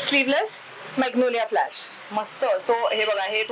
Sleeveless magnolia flash. मस्त. So हे बघा, हे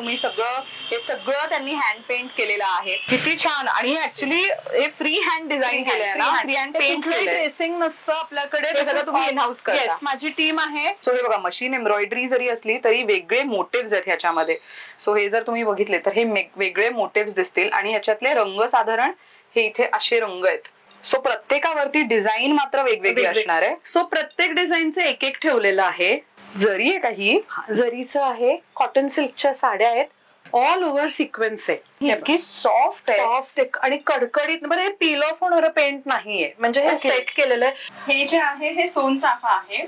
सगळं त्यांनी हँड पेंट केलेलं आहे. किती छान. आणि ऍक्च्युली हे फ्री हँड डिझाईन केलंय ना, फ्री हँड पेंट ड्रेसिंग नसतं आपल्याकडे, ते सगळं तुम्ही इन हाऊस करता. येस, माझी टीम आहे. सो हे बघा, मशीन एम्ब्रॉयडरी जरी असली तरी वेगळे मोटिव्स आहेत ह्याच्यामध्ये. सो हे जर तुम्ही बघितले तर हे वेगळे मोटिव्स दिसतील आणि ह्याच्यातले रंग साधारण हे इथे असे रंग आहेत. सो प्रत्येकावरती डिझाईन मात्र वेगवेगळी असणार आहे. सो प्रत्येक डिझाईनचं एक एक ठेवलेलं आहे. जरी आहे काही जरीचं आहे, कॉटन सिल्कच्या साड्या आहेत, ऑल ओव्हर सिक्वेन्स आहे, इतकी सॉफ्ट आणि कडकडीत. बरं, हे पील ऑफ होणारं पेंट नाहीये, म्हणजे हे सेट केलेलं आहे. हे जे आहे हे सोनचाफा आहे.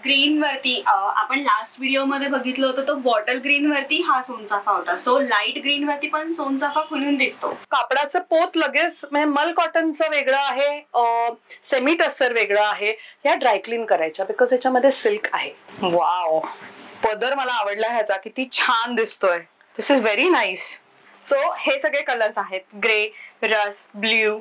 ग्रीन वरती आपण लास्ट व्हिडिओ मध्ये बघितलं होतं तो बॉटल ग्रीन वरती हा सोनचाफा होता. सो लाईट ग्रीन वरती पण सोनचाफा खुलून दिसतो. कापडाचं पोत लगेच, म्हणजे मल कॉटनचं वेगळं आहे, सेमी टस्सर वेगळं आहे. या ड्रायक्लीन करायच्या बिकॉज याच्यामध्ये सिल्क आहे. वाव, पदर मला आवडला ह्याचा, किती छान दिसतोय. दिस इज व्हेरी नाईस. सो हे सगळे कलर्स आहेत, ग्रे, रस्ट, ब्ल्यू,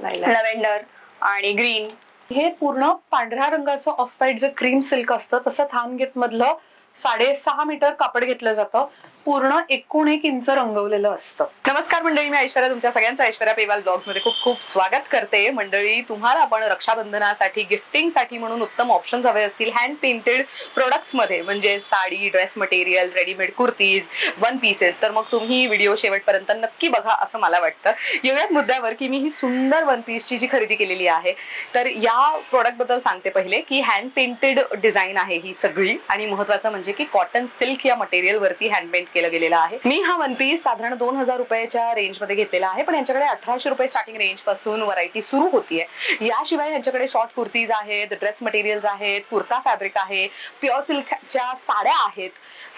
लव्हेंडर आणि ग्रीन. हे पूर्ण पांढऱ्या रंगाचं ऑफ व्हाईट जे क्रीम सिल्क असतं तसं थानगेत मधलं 6.5 मीटर कापड घेतलं जातं. पूर्ण 1 इंच रंगवलेलं असतं. नमस्कार मंडळी, मी ऐश्वर्या, तुमच्या सगळ्यांचं ऐश्वर्या पेवाल ब्लॉग्स मध्ये खूप खूप स्वागत करते. मंडळी, तुम्हाला आपण रक्षाबंधनासाठी गिफ्टिंगसाठी म्हणून उत्तम ऑप्शन्स हवे असतील हँड पेंटेड प्रोडक्ट्स मध्ये, म्हणजे sari, dress material, readymade kurtis, one pieces, तर मग तुम्ही व्हिडिओ शेवटपर्यंत नक्की बघा असं मला वाटतं. येऊयात मुद्द्यावर की मी ही सुंदर वन पीसची जी खरेदी केलेली आहे, तर या प्रोडक्ट बद्दल सांगते पहिले की हँड पेंटेड डिझाईन आहे ही सगळी, आणि महत्वाचं म्हणजे की कॉटन सिल्क या मटेरियल वरती हँड पेंट केलं गेलेलं आहे. मी हा वन पीस साधारण 2000 रुपयाच्या रेंज मध्ये घेतलेला आहे, पण यांच्याकडे 1800 रुपये स्टार्टिंग रेंज पासून व्हरायटी सुरू होतीये. याशिवाय यांच्याकडे शॉर्ट कुर्तीज आहेत, ड्रेस मटेरियल्स आहेत, कुर्ता फॅब्रिक आहे, प्युअर सिल्कच्या साड्या आहेत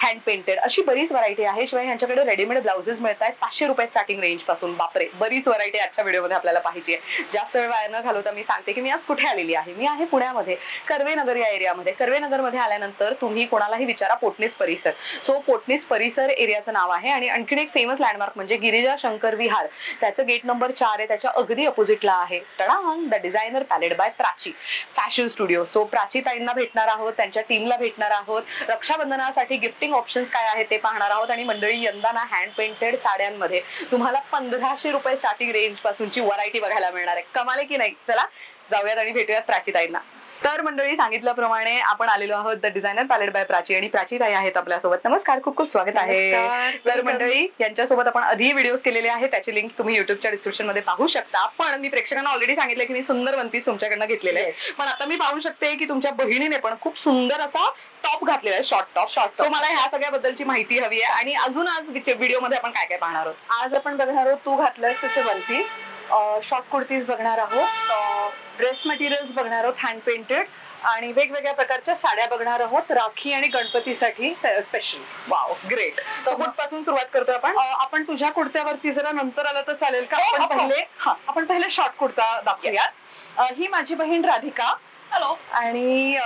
हँड पेंटेड, अशी बरीच व्हरायटी आहे. शिवाय यांच्याकडे रेडीमेड ब्लाउजेस मिळत आहेत 500 रुपये स्टार्टिंग रेंज पासून. बापरे, बरीच व्हरायटी आजच्या व्हिडिओमध्ये आपल्याला पाहिजे आहे. जास्त वेळ वाया न घालवता मी सांगते की मी आज कुठे आलेली आहे. मी आहे पुण्यामध्ये, कर्वेनगर या एरियामध्ये. कर्वेनगर मध्ये आल्यानंतर तुम्ही कोणालाही विचारा पोटणीस परिसर. सो पोटणीस परिसर एरियाचं नाव आहे. आणि आणखीन एक फेमस लँडमार्क म्हणजे गिरिजा शंकर विहार, त्याचं गेट नंबर 4 आहे, त्याच्या अगदी अपोजिटला आहे the designer palette by Prachi fashion studio. So Prachi ताईंना भेटणार आहोत, त्यांच्या टीमला भेटणार आहोत, रक्षाबंधनासाठी गिफ्टिंग ऑप्शन्स काय आहेत ते पाहणार आहोत. आणि मंडळी, यंदा ना हँड पेंटेड साड्यांमध्ये तुम्हाला 1500 रुपये स्टार्टिंग रेंज पासूनची व्हरायटी बघायला मिळणार आहे. कमाल आहे की नाही? चला जाऊयात आणि भेटूयात प्राची ताईंना. तर मंडळी, सांगितल्याप्रमाणे आपण आलेलो आहोत the designer palette by Prachi, आणि प्राची ताई आहेत आपल्यासोबत. नमस्कार, खूप खूप स्वागत आहे. तर मंडळी, यांच्यासोबत आपण आधी व्हिडिओज केलेले आहेत, त्याची लिंक तुम्ही युट्यूबच्या डिस्क्रिप्शन मध्ये पाहू शकता. पण मी प्रेक्षकांना ऑलरेडी सांगितलं की मी सुंदर वन पीस तुमच्याकडनं घेतलेलं आहे, पण आता मी पाहू शकते की तुमच्या बहिणीने पण खूप सुंदर असा टॉप घातलेला आहे, शॉर्ट टॉप. सो मला ह्या सगळ्याबद्दलची माहिती हवी आहे. आणि अजून आज व्हिडिओ मध्ये आपण काय काय पाहणार आहोत? आज आपण बघणार आहोत तू घातलंस तसे वन पीस, शॉर्ट कुर्तीज बघणार आहोत, ड्रेस मटेरियल्स बघणार आहोत हँड पेंटेड, आणि वेगवेगळ्या प्रकारच्या साड्या बघणार आहोत राखी आणि गणपतीसाठी स्पेशल. Wow, great. तर कुठपासून सुरुवात करतोय आपण? आपण तुझ्या कुर्त्यावरती जरा नंतर आलं तर चालेल का? आपण पहिले शॉर्ट कुर्ता दाखवूयात. ही माझी बहीण राधिका. हॅलो. आणि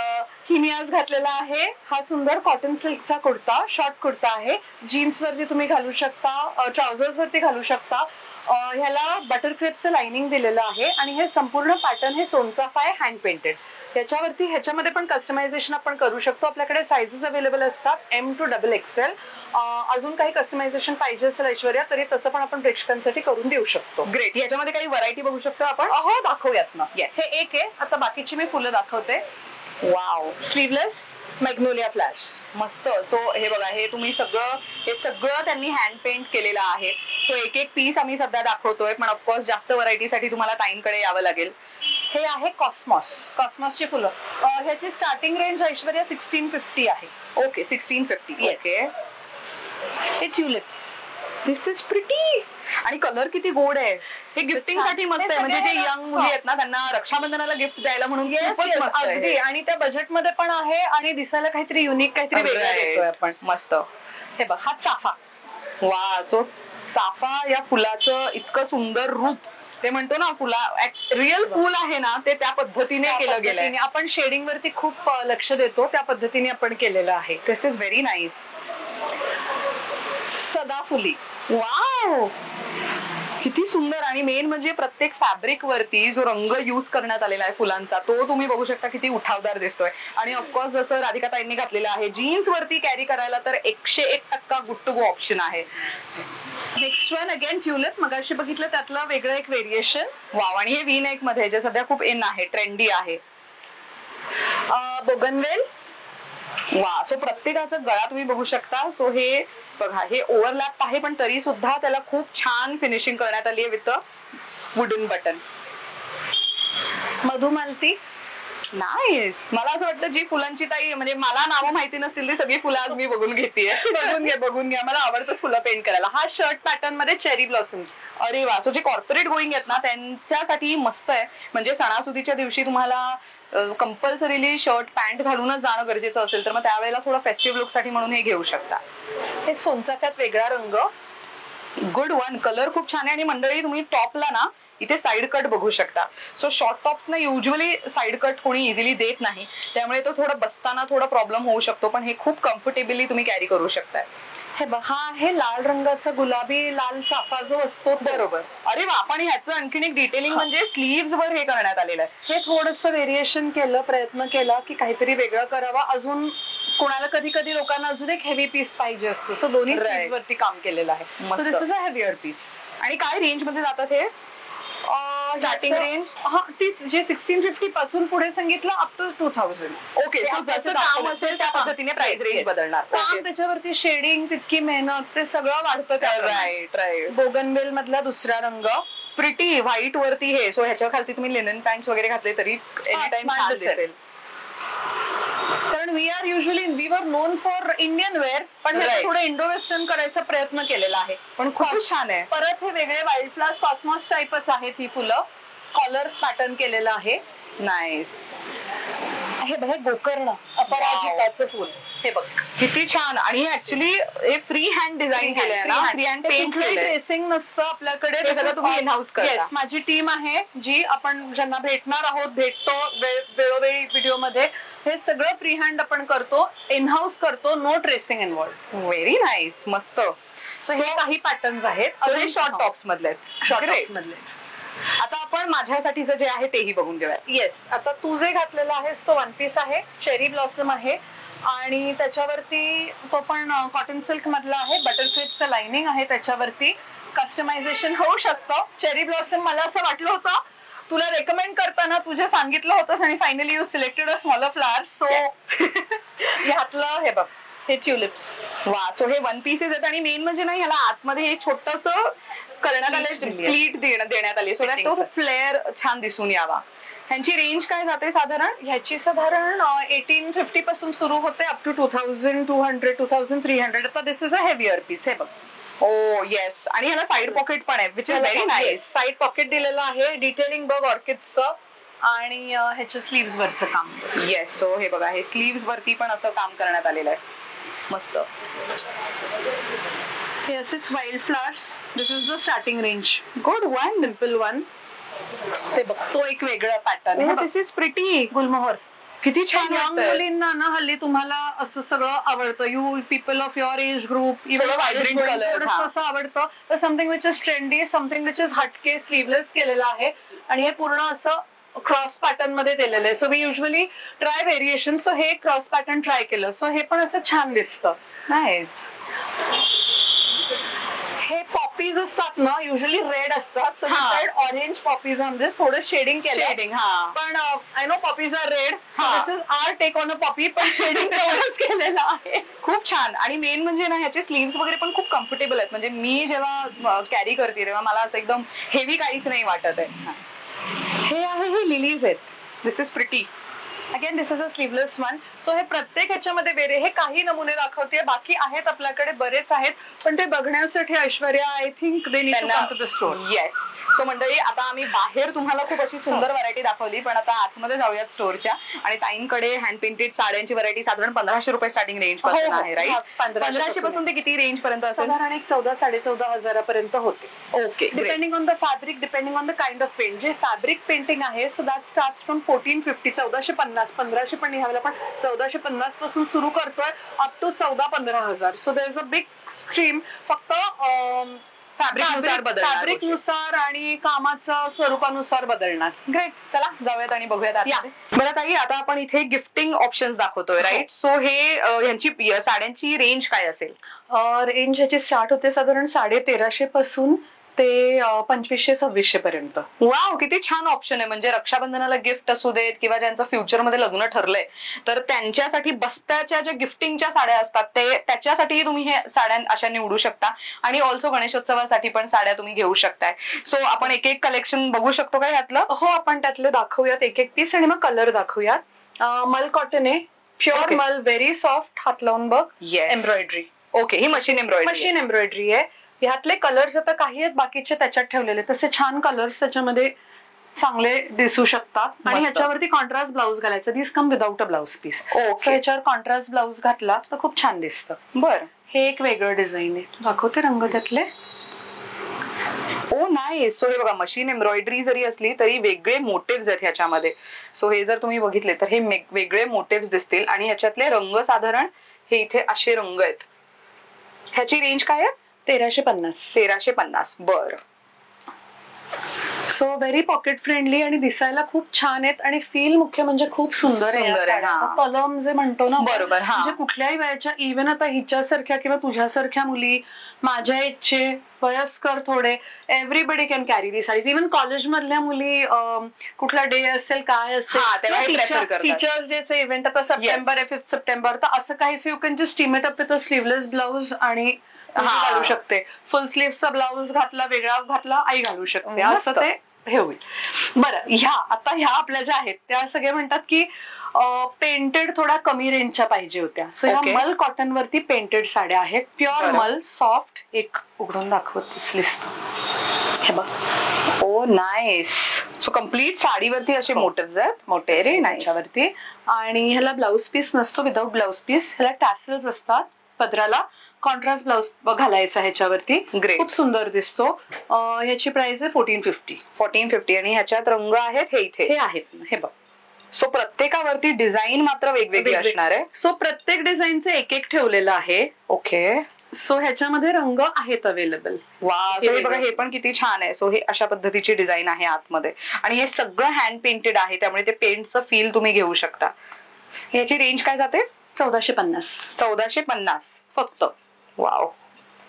हिने आज घातलेला आहे हा सुंदर कॉटन सिल्कचा कुर्ता. शॉर्ट कुर्ता आहे, जीन्स वरती तुम्ही घालू शकता, ट्राउझर्स वरती घालू शकता. ह्याला बटर क्रेपचं लाइनिंग दिलेलं आहे, आणि हे संपूर्ण पॅटर्न हे सोनचाफा आहे हँड पेंटेड. याच्यावरती ह्याच्यामध्ये पण कस्टमायझेशन आपण करू शकतो. आपल्याकडे साइजेस अवेलेबल असतात M to XXL. अजून काही कस्टमायझेशन पाहिजे असेल ऐश्वर्या, तरी तसं पण आपण प्रेक्षकांसाठी करून देऊ शकतो. ग्रेट. याच्यामध्ये काही व्हरायटी बघू शकतो आपण? हो, दाखवूयात ना. येस, हे एक आहे. आता बाकीची मी फुलं दाखवते. Wow, sleeveless magnolia flash. मस्त. सो हे बघा, हे सगळं त्यांनी हँड पेंट केलेलं आहे. सो एक एक पीस आम्ही सध्या दाखवतोय, पण ऑफकोर्स जास्त व्हरायटीसाठी तुम्हाला ताईंकडे यावं लागेल. हे आहे कॉस्मॉसची फुलं. ह्याची स्टार्टिंग रेंज ऐश्वर्या 1650 आहे. ओके, 1650. ओके. हे ट्युलिप्स. This is pretty. आणि कलर किती गोड आहे. हे गिफ्टिंग साठी मस्त आहे, म्हणजे जे यंग मुली आहेत ना त्यांना रक्षाबंधनाला गिफ्ट द्यायला म्हणून अगदी. आणि त्या बजेट मध्ये पण आहे, आणि दिसायला काहीतरी युनिक, काहीतरी वेगळं देतोय आपण. मस्त. हे बघ, हा चाफा. वा, तो चाफा या फुलाचं इतकं सुंदर रूप, ते म्हणतो ना रिअल फुल आहे ना, ते त्या पद्धतीने केलं गेलंय. आपण शेडिंग वरती खूप लक्ष देतो, त्या पद्धतीने आपण केलेलं आहे. This is very nice. सदाफुली. वाव, किती सुंदर. आणि मेन म्हणजे प्रत्येक फॅब्रिक वरती जो रंग युज करण्यात आलेला आहे फुलांचा, तो तुम्ही बघू शकता किती उठावदार दिसतोय. आणि ऑफकोर्स जसं राधिका ताईंनी घातलेलं आहे, जीन्स वरती कॅरी करायला तर 101% गुड टू गो ऑप्शन आहे. Next one again tulip. मगाशी बघितलं त्यातलं वेगळं एक व्हेरिएशन. वाव. आणि हे व्ही नेक मध्ये जे सध्या खूप इन आहे, ट्रेंडी आहे. बोगनवेल. वा. सो प्रत्येकाचा गळा तुम्ही बघू शकता. सो हे बघा, हे ओव्हरलॅप आहे पण तरी सुद्धा त्याला खूप छान फिनिशिंग करण्यात आली आहे with wooden button. Madhumalti. Nice. मला असं वाटतं जी फुलांची ताई, म्हणजे मला नावं माहिती नसतील ती सगळी फुलं आज मी बघून घेतेय. बघून घ्या. मला आवडतं फुलं पेंट करायला. हा शर्ट पॅटर्न मध्ये चेरी ब्लॉसम. अरे वा. सो जे कॉर्पोरेट गोईंग आहेत ना त्यांच्यासाठी मस्त आहे. म्हणजे सणासुदीच्या दिवशी तुम्हाला कंपल्सरीली शर्ट पॅन्ट घालूनच जाणं गरजेचं असेल तर मग त्यावेळेला थोडं फेस्टिव्ह लुक साठी म्हणून हे घेऊ शकता. हे सोनचाफ्यात वेगळा रंग. Good one. कलर खूप छान आहे. आणि मंडळी तुम्ही टॉपला ना इथे साईड कट बघू शकता. सो शॉर्ट टॉप्स ना युजली साईड कट कोणी इझिली देत नाही, त्यामुळे तो थोडं बसताना थोडा प्रॉब्लेम होऊ शकतो, पण हे खूप कम्फर्टेबली तुम्ही कॅरी करू शकताय. हे हा आहे लाल रंगाचा गुलाबी लाल चाफा जो असतो. बरोबर. अरे वा. पण ह्याचं आणखीन एक डिटेलिंग म्हणजे स्लीव्स वर हे करण्यात आलेलं आहे. हे थोडंसं व्हेरिएशन केलं, प्रयत्न केला की काहीतरी वेगळं करावं. अजून कोणाला कधी कधी लोकांना अजून एक हेवी पीस पाहिजे असतो, सो दोन्ही Right. स्लीव्ह वरती काम केलेलं आहे. मस्त. दिस इज अ हेवियर पीस. आणि काय रेंज मध्ये जातात हे? स्टार्टिंग रेंज तीच जे 1650 पासून पुढे सांगितलं अप टू 2000. ओके. सो जसं काम असेल त्या पद्धतीने प्राइस रेंज बदलणार. काम त्याच्यावरती शेडिंग, तितकी मेहनत, ते सगळं वाढतं. Right right. बोगनवेल मधला दुसरा रंग. प्रिटी व्हाईट वरती हे. सो ह्याच्या खालती तुम्ही लिनन पॅन्ट वगैरे घातले तरी एनी टाइम छान छान दिसेल. दिसेल. कारण we were known for Indian wear, पण हे Right. थोडं इंडो वेस्टर्न करायचा प्रयत्न केलेला आहे. पण खूप छान आहे. परत हे वेगळे वाईल्ड फ्लावर्स कॉस्मॉस टाईपच आहेत ही फुलं. कॉलर पॅटर्न केलेलं आहे. नाईस. हे बघ, हे गोकर्ण अपराजिताचं फुल. हे बघ किती छान. आणि ऍक्च्युली हे फ्री हँड डिझाईन केलंय ना, फ्री हँड पेंट केलंय. ड्रेसिंग नसतं आपल्याकडे. हे सगळं तुम्ही in-house करता. Yes, माझी टीम आहे जी आपण ज्यांना भेटणार आहोत, भेटतो वेळोवेळी व्हिडिओ मध्ये. हे सगळं फ्री हँड आपण करतो, इन हाऊस करतो, no tracing involve. Very nice. मस्त. सो हे काही पॅटर्न्स आहेत. हे शॉर्ट टॉप्स मधले आहेत. Short Great. टॉप्स मधले. आता आपण माझ्यासाठीचं जे आहे तेही बघून घेऊया. येस. आता तू जे घातलेला आहेस तो वन पीस आहे, चेरी ब्लॉसम आहे. आणि त्याच्यावरती तो पण कॉटन सिल्क मधला आहे. बटर क्रेपचं लाइनिंग आहे. त्याच्यावरती कस्टमायझेशन होऊ शकतं. चेरी ब्लॉसम मला असं वाटलं होतं तुला रेकमेंड करताना तुझे सांगितलं होतंस आणि finally you selected a smaller flower. So ह्यातलं हे बघ, हे ट्युलिप्स. वा. सो हे वन पीसेस आहेत. आणि मेन म्हणजे ना ह्याला आतमध्ये हे छोटस करण्यात आले, प्लीट देण्यात आली, सो दॅट तो फ्लेअर छान दिसून यावा. ह्यांची रेंज काय जाते साधारण? ह्याची साधारण 1850 पासून सुरू होते अप टू 2200 2300. आता दिस इज अ हेवियर पीस. हे बघ. ओ येस. आणि ह्याला साइड पॉकेट पण आहे, which is very nice. Side pocket दिलेलं आहे. डिटेलिंग बघ ऑर्किडचं. आणि ह्याच्या स्लीव्स वरचं काम. येस. सो हे बघा, हे स्लीव्स वरती पण असं काम करण्यात आलेलं आहे. मस्त. हे असेच wild flowers. This is the starting range. Good one. Simple one. ते बघ, तो एक वेगळा पॅटर्न. This is pretty. गुलमोहर. किती छान यंग वाटतंय. मुलींना ना हल्ली तुम्हाला असं सगळं आवडतं. You people of your age group vibrant colors, हा. असं आवडतं. Something which is trendy, something which is हटके, स्लीवलेस केलेलं आहे. आणि हे पूर्ण असं क्रॉस पॅटर्न मध्ये केलेलं आहे. So we usually try variation. So हे क्रॉस पॅटर्न ट्राय केलं. सो हे पण असं छान दिसतं. नाईस. हे पॉपीज असतात ना, युजली रेड असतात. सो हा. Orange poppies on this. थोडं शेडिंग केलं. शेडिंग. हा. पण I know poppies are red. हा. This is our take on a poppy. पण शेडिंग तेवढंच केलेलं आहे. खूप छान. आणि मेन म्हणजे ना ह्याचे स्लीव्स वगैरे पण खूप कम्फर्टेबल आहेत. म्हणजे मी जेव्हा कॅरी करते तेव्हा मला असं एकदम हेवी काहीच नाही वाटत आहे. हे आहे, हे लिलीज आहेत. This is pretty. Again this is a sleeveless one. So हे प्रत्येक ह्याच्यामध्ये वेरे, हे काही नमुने दाखवते, बाकी आहेत आपल्याकडे बरेच आहेत. पण ते बघण्यासाठी Aishwarya I think they need to come to the store. Yes. So मंडळी, आता आम्ही बाहेर तुम्हाला खूप अशी सुंदर व्हरायटी दाखवली, पण आता आतमध्ये जाऊयात स्टोअरच्या. आणि ताईंकडे हँड पेंटेड साड्यांची व्हरायटी साधारण 1500 रुपये स्टार्टिंग रेंज पासून आहे, राईट? 1500 पासून ते किती रेंज पर्यंत असेल? साधारण एक 14-14.5 हजारापर्यंत होते. Okay. Depending on the fabric, depending on the kind of paint. जे फॅब्रिक पेंटिंग आहे, सो दॅट स्टार्ट्स फ्रॉम 1450, 1450, 1500 पण निघाला, पण 1450 पासून सुरू करतोय अप टू 14-15 हजार. So there is a big stream. फक्त फॅब्रिकनुसार बदलणार फॅब्रिक गोष्टी. नुसार आणि कामाच्या स्वरूपानुसार बदलणार. ग्रेट. चला जाऊयात आणि बघूयात या. आतमध्ये. बरं ताई, आता आपण इथे गिफ्टिंग ऑप्शन्स दाखवतोय राईट. सो हे यांची साड्यांची रेंज काय असेल? रेंज याची स्टार्ट होते साधारण 1350 पासून ते 2500-2600 पर्यंत. वाव, किती छान ऑप्शन आहे. म्हणजे रक्षाबंधनाला गिफ्ट असू देत किंवा ज्यांचं फ्युचरमध्ये लग्न ठरलंय तर त्यांच्यासाठी बस्त्याच्या ज्या गिफ्टिंगच्या साड्या असतात त्याच्यासाठीही तुम्ही हे साड्या अशा निवडू शकता. आणि ऑल्सो गणेशोत्सवासाठी पण साड्या तुम्ही घेऊ शकताय. सो आपण एक एक कलेक्शन बघू शकतो का यातलं? हो, आपण त्यातले दाखवूयात एक एक पीस आणि मग कलर दाखवूयात. मल कॉटन आहे, प्युअर Okay. मल, व्हेरी सॉफ्ट, हात लावून बघ. Yes. एम्ब्रॉयडरी, ओके, ही मशीन एम्ब्रॉयडरी. मशीन एम्ब्रॉयडरी आहे. ह्यातले कलर्स आता काही आहेत, बाकीचे त्याच्यात ठेवलेले. तसे छान कलर्स त्याच्यामध्ये चांगले दिसू शकतात. आणि मस्त. ह्याच्यावरती कॉन्ट्रास्ट ब्लाऊज घालायचं. This come without a blouse piece. Okay. So ह्याच्यावर कॉन्ट्रास्ट ब्लाऊज घातला तर खूप छान दिसतं. बर. हे एक वेगळं डिझाईन आहे, दाखवते रंग त्यातले. ओ नाही. सो हे बघा, मशीन एम्ब्रॉयडरी जरी असली तरी वेगळे मोटिव्ह आहेत ह्याच्यामध्ये. सो हे जर तुम्ही बघितले तर हे वेगळे मोटिव्ह दिसतील. आणि ह्याच्यातले रंग साधारण हे इथे असे रंग आहेत. ह्याची रेंज काय आहे? 1350. 1350. बर. सो व्हेरी पॉकेट फ्रेंडली आणि दिसायला खूप छान आहेत. आणि फील मुख्य म्हणजे खूप सुंदर आहे. सुंदर आहे, हा. कलम जे म्हणतो ना आपण, बरोबर, हा. म्हणजे कुठल्याही वयाच्या, इव्हन आता हिच्यासारख्या किंवा तुझ्यासारख्या मुली, माझ्या इच्छे, वयस्कर थोडे, everybody can carry the sarees. Even college मधल्या मुली, कुठला डे असेल, काय हा, तेव्हा हे prefer असेल, करतात. टीचर्स डेचे इव्हेंट आता सप्टेंबर आहे, 5 सप्टेंबर, तर असं काही you can just team it up with a sleeveless blouse आणि हा. घालू शकते. फुल स्लीव्हचा ब्लाऊज घातला, वेगळा घातला, आई घालू शकते. मस्त. असं ते हे होईल. बरं, ह्या आपल्या ज्या आहेत त्या सगळे म्हणतात की पेंटेड थोडा कमी रेंजच्या पाहिजे होत्या. सो ह्या Okay. मल कॉटन वरती पेंटेड साड्या आहेत, प्युअर बरं. मल, सॉफ्ट. एक उघडून दाखवत लिस्ट, हे बघ. ओ नाईस. सो कम्प्लीट साडीवरती असे मोटिव्ह आहेत. मोठे Very nice. याच्यावरती. आणि ह्याला ब्लाऊज पीस नसतो, विदाउट ब्लाऊज पीस. ह्याला टॅसल्स असतात. पदराला कॉन्ट्रास्ट ब्लाऊज घालायचा ह्याच्यावरती. Great. खूप सुंदर दिसतो. ह्याची प्राइस आहे 1450. 1450. आणि ह्याच्यात रंग आहेत हे इथे. हे आहेत ना, हे बघ. सो प्रत्येकावरती डिझाईन मात्र वेगवेगळी असणार आहे. सो प्रत्येक डिझाईनचं एक एक ठेवलेलं आहे. ओके. सो ह्याच्यामध्ये रंग आहेत अवेलेबल. वा. हे सो हे बघा, वेगळं. हे पण किती छान आहे. सो हे अशा पद्धतीची डिझाईन आहे आतमध्ये. आणि हे सगळं हँड पेंटेड आहे, त्यामुळे ते पेंटचं फील तुम्ही घेऊ शकता. ह्याची रेंज काय जाते? 1450 1450 फक्त. Wow.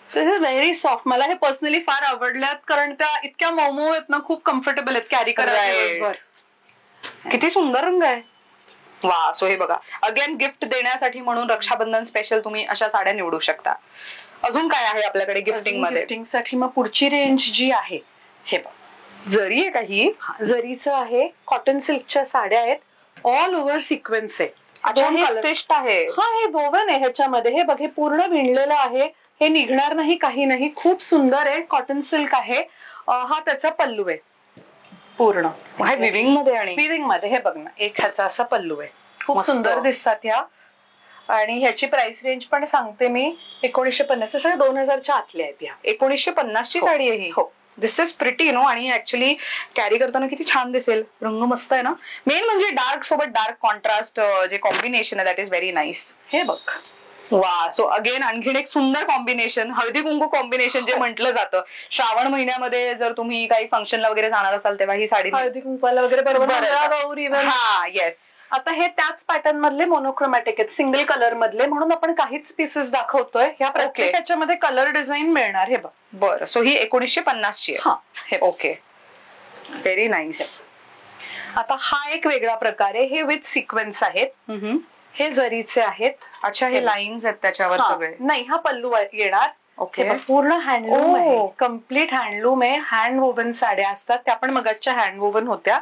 So is very soft. मला हे पर्सनली फार आवडल्यात, कारण त्या इतक्या मऊ आहेत ना, खूप कम्फर्टेबल आहेत कॅरी करायला Right. दिवसभर. किती सुंदर रंग आहे. वा. सो हे बघा, अगेन गिफ्ट देण्यासाठी म्हणून रक्षाबंधन स्पेशल तुम्ही अशा साड्या निवडू शकता. अजून काय आहे आपल्याकडे गिफ्टिंग मध्ये? गिफ्टिंग साठी मग पुढची रेंज जी आहे, हे बघ. जरी आहे काही? जरीचं आहे, कॉटन सिल्कच्या साड्या आहेत, ऑल ओव्हर सिक्वेन्स आहे. अच्छा, दोन हे color. स्टिच्ड आहे. हा, हे वोवन आहे ह्याच्यामध्ये. हे बघ, हे पूर्ण विणलेलं आहे, हे निघणार नाही, काही नाही. खूप सुंदर आहे, कॉटन सिल्क आहे. हा त्याचा पल्लू आहे पूर्ण विविंग मध्ये. आणि विविंग मध्ये. हे बघ ना, एक ह्याचा असा पल्लू आहे. खूप मस्त. सुंदर दिसतात ह्या. आणि ह्याची प्राइस रेंज पण सांगते मी, 1950. सगळ्या 2000च्या आतल्या आहेत ह्या. 1950 ची हो. साडी आहे ही. हो. दिस इज प्रिटी नो. आणि ऍक्च्युली कॅरी करताना किती छान दिसेल. रंग मस्त आहे ना. मेन म्हणजे डार्क सोबत डार्क कॉन्ट्रास्ट जे कॉम्बिनेशन आहे, दॅट इज व्हेरी नाईस. हे बघ. वा. सो अगेन आणखीन एक सुंदर कॉम्बिनेशन, हळदी कुंकू कॉम्बिनेशन जे म्हटलं जातं. श्रावण महिन्यामध्ये जर तुम्ही काही फंक्शनला वगैरे जाणार असाल तेव्हा ही साडी. हळदी कुंकवाला वगैरे बरोबर. बरं. गौरी वगैरे. हा. येस. आता हे त्याच पॅटर्न मधले मोनोक्रोमॅटिक आहेत, सिंगल कलर मधले, म्हणून आपण काहीच पीसेस दाखवतोय. ह्या प्रत्येक ह्याच्यामध्ये कलर डिझाईन मिळणार. हे बघ. बरं. सो ही 1950 ची आहे. हा, हे बघ. ओके. Very nice. आता हा एक वेगळा प्रकार आहे. हे विथ सिक्वेन्स आहेत, हे जरीचे आहेत. अच्छा, हे लाईन्स आहेत त्याच्यावर हा, सगळे. नाही, हा पल्लू येणार. ओके. हे बघ, पूर्ण हँडलूम आहे, ओ. कम्प्लीट हँडलूम आहे. हँड वोवन साड्या असतात, त्या पण मगाच्या हँड वोवन होत्या.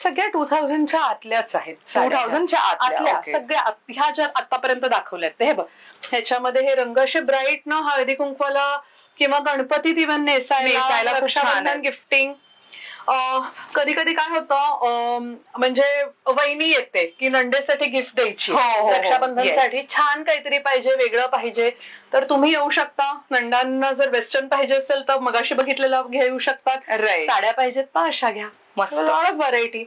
सगळ्या 2000च्या आतल्याच आहेत. 2000च्या आतल्या. ओके. सगळ्या ह्या ज्या आतापर्यंत दाखवल्यात ते. हे बघ, ह्याच्यामध्ये हे रंग असे ब्राईट ना, हळदी कुंकवाला किंवा गणपतीत इव्हन नेसायला नेसायला, खूप छान रक्षाबंधन आहे. गिफ्टिंग. कधी कधी काय होतं, म्हणजे वहिनी येते की नंदेसाठी गिफ्ट द्यायची, हो, हो, हो. रक्षाबंधनसाठी छान काहीतरी पाहिजे, वेगळं पाहिजे, तर तुम्ही येऊ शकता. नंदांना जर वेस्टर्न पाहिजे असेल तर मगाशी बघितलेलं घेऊ शकतात. Right. साड्या पाहिजेत तर अशा घ्या. मस्त. Lot of variety.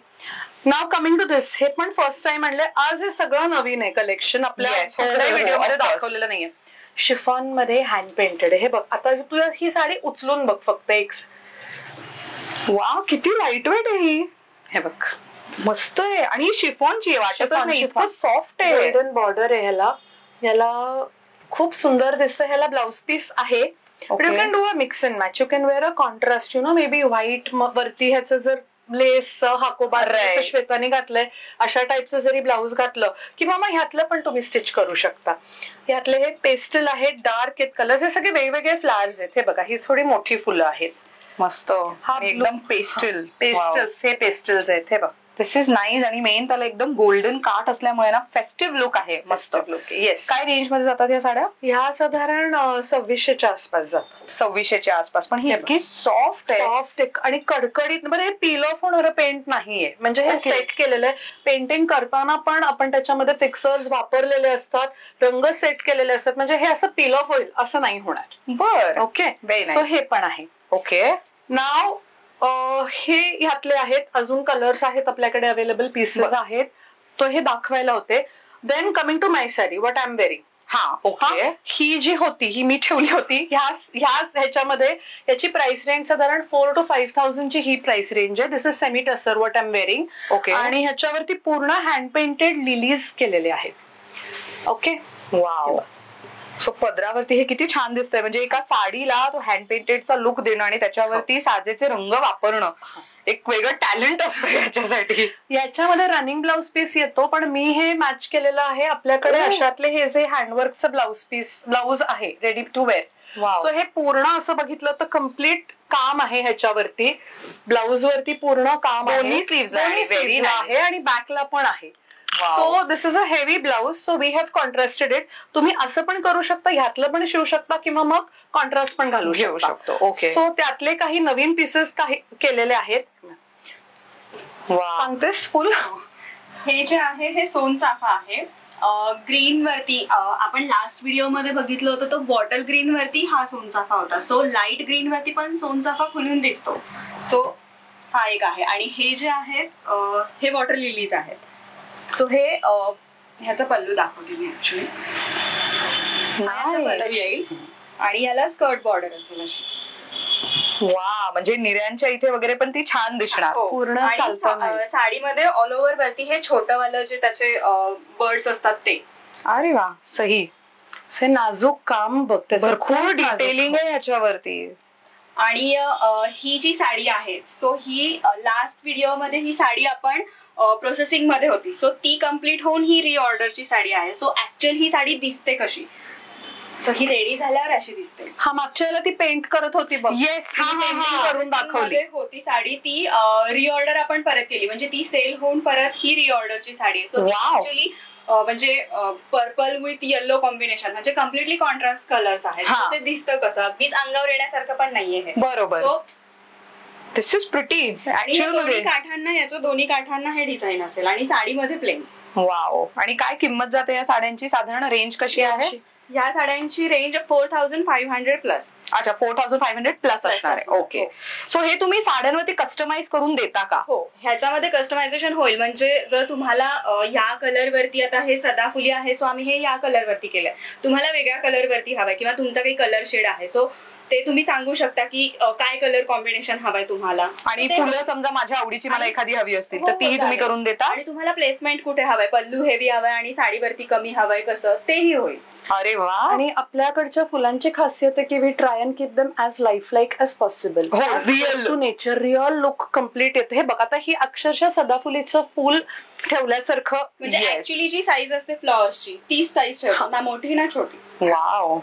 Now coming to this, हे पण फर्स्ट टाइम म्हणले. आज हे सगळं नवीन आहे कलेक्शन, आपल्या Yes, हो, कुठल्याही हो, व्हिडिओ मध्ये of course. दाखवलेलं नाहीये. शिफॉन मध्ये हँड पेंटेड आहे. हे बघ, आता तू ही साडी उचलून बघ फक्त एक. वा, किती लाईट वेट आहे ही. हे बघ, मस्त आहे. आणि शिफॉनची आहे, वाटत Chiffon, नाही, chiffon. इतकं सॉफ्ट आहे. गोल्डन बॉर्डर आहे ह्याला. ह्याला खूप सुंदर दिसतं. ह्याला ब्लाउज पीस आहे. You can do a mix and match. You can wear a contrast, maybe white वरती ह्याचं जर लेस हाकोबा श्वेताने घातलंय अशा टाईपचं जरी ब्लाऊज घातलं किंवा मग ह्यातलं पण तुम्ही स्टिच करू शकता. ह्यातले हे पेस्टल आहेत, डार्क आहेत कलर्स, हे सगळे वेगवेगळे फ्लावर्स आहेत. हे बघा, ही थोडी मोठी फुलं आहेत. मस्त. हा एकदम पेस्टल. पेस्टल्स, हे पेस्टल्स आहेत. हे बघ, दिस इज नाईस. आणि मेन त्याला एकदम गोल्डन काट असल्यामुळे ना फेस्टिव्ह लुक आहे. मस्त लुक. येस. काय रेंज मध्ये जातात या साड्या? ह्या साधारण 2600च्या आसपास जातात. 2600च्या आसपास. पण ही हे इतकी सॉफ्ट आहे. सॉफ्ट आणि कडकडीत. बरं, हे पील ऑफ होणारं पेंट नाहीये, म्हणजे हे Okay. सेट केलेलं आहे. पेंटिंग करताना पण आपण त्याच्यामध्ये फिक्सर्स वापरलेले असतात, रंग सेट केलेले असतात, म्हणजे हे असं पील ऑफ होईल असं नाही होणार. बर. ओके, सो हे पण आहे. ओके. नाव हे ह्यातले आहेत. अजून कलर्स आहेत आपल्याकडे, अवेलेबल पीसेस आहेत. तो हे दाखवायला होते. Then coming to my sari, what I am wearing. हा, ओके. ही जी होती ही मी ठेवली होती ह्याच्यामध्ये. याची प्राइस रेंज साधारण 4,000 to 5,000 ची ही प्राइस रेंज आहे. This is semi tussar what I am wearing. Okay. आणि ह्याच्यावरती पूर्ण हँड पेंटेड लिलीज केलेले आहेत. Okay, wow. सो पदरावरती हे किती छान दिसतंय. म्हणजे एका साडीला तो हँड पेंटेडचा लुक देणं आणि त्याच्यावरती साजेचे रंग वापरणं, एक वेगळं टॅलेंट असतं याच्यासाठी. याच्यामध्ये रनिंग ब्लाउज पीस येतो, पण मी हे मॅच केलेलं आहे. आपल्याकडे अशातले हे जे हँडवर्कचं ब्लाउज आहे रेडी टू वेअर. सो हे पूर्ण असं बघितलं तर कम्प्लीट काम आहे ह्याच्यावरती. ब्लाउज वरती पूर्ण काम आहे. दोन्ही स्लीव्ज आहे आणि बॅकला पण आहे. So this is a heavy blouse. So we have contrasted it. तुम्ही असं पण करू शकता, ह्यातलं पण शिवू शकता किंवा मग कॉन्ट्रास्ट पण घालू शकतो. ओके. सो त्यातले काही नवीन पीसेस काही केलेले आहेत. सांगतेस फुल. हे जे आहे हे सोनचाफा आहे. ग्रीन वरती आपण लास्ट व्हिडिओ मध्ये बघितलं होतं तो बॉटल ग्रीन वरती हा सोनचाफा होता. सो लाईट ग्रीन वरती पण सोनचाफा खुलून दिसतो. सो हा एक आहे. आणि हे जे आहेत हे वॉटर लिलीज आहेत. सो हे ह्याचा पल्लू दाखवते मी ऍक्च्युली. कलर येईल आणि याला स्कर्ट बॉर्डर असेल अशी. वा, म्हणजे निऱ्यांच्या इथे वगैरे पण ती छान दिसणार. पूर्ण चालतं. साडीमध्ये ऑल ओव्हर वरती हे छोटं वालं जे त्याचे बर्ड्स असतात ते. अरे वा, सही. नाजूक काम बघ, भरपूर डिटेलिंग आहे याच्यावरती. आणि ही जी साडी आहे, सो ही लास्ट व्हिडिओ मध्ये ही साडी आपण प्रोसेसिंग मध्ये होती. सो ती कम्प्लीट होऊन ही रिऑर्डरची साडी आहे. सो ऍक्च्युअल ही साडी दिसते कशी. सो ही रेडी झाल्यावर अशी दिसते. हा, मागच्या वेळेला ती पेंट करत होती बघ. येस, करून दाखवली होती साडी. ती रिऑर्डर आपण परत केली, म्हणजे ती सेल होऊन परत ही रिऑर्डरची साडी आहे. सो ऍक्च्युअली म्हणजे पर्पल विथ येलो कॉम्बिनेशन, म्हणजे कम्प्लिटली कॉन्ट्रास्ट कलर्स आहेत. ते दिसतं कसं, अगदीच अंगावर येण्यासारखं पण नाहीये हे. बरोबर. दिस इज प्रिटी. दोन्ही काठांना, याच्या दोन्ही काठांना हे डिझाईन असेल आणि साडीमध्ये प्लेन. वाव. आणि काय किंमत जाते या साड्यांची? साधारण रेंज कशी आहे? या साड्यांची रेंज 4,500 प्लस. अच्छा, 4,500 प्लस असणार आहे. ओके. सो हे तुम्ही साड्यांवरती कस्टमाइज करून देता का? हो, ह्याच्यामध्ये कस्टमायझेशन होईल. म्हणजे जर तुम्हाला या कलर वरती, आता हे सदाफुली आहे सो आम्ही हे या कलर वरती केलंय, तुम्हाला वेगळ्या कलर वरती हवाय किंवा तुमचा काही कलर शेड आहे सो ते तुम्ही सांगू शकता की काय कलर कॉम्बिनेशन हवाय तुम्हाला. आणि फुलं समजा माझ्या आवडीची मला एखादी हवी असतील तर तीही तुम्ही करून देता. आणि तुम्हाला प्लेसमेंट कुठे हवाय, पल्लू हेवी हवाय आणि साडीवरती कमी हवाय, कसं तेही होईल. अरे वा. आणि आपल्याकडच्या फुलांची खासियत आहे की we try and keep them as lifelike as possible. Real to nature, real look complete येतो. हे बघ, आता ही अक्षरशः सदाफुलीचं फुल ठेवल्यासारखं. म्हणजे ऍक्च्युली जी साईज असते फ्लॉवर्सची तीच साईज ठेवतो, ना मोठी ना छोटी. वाव.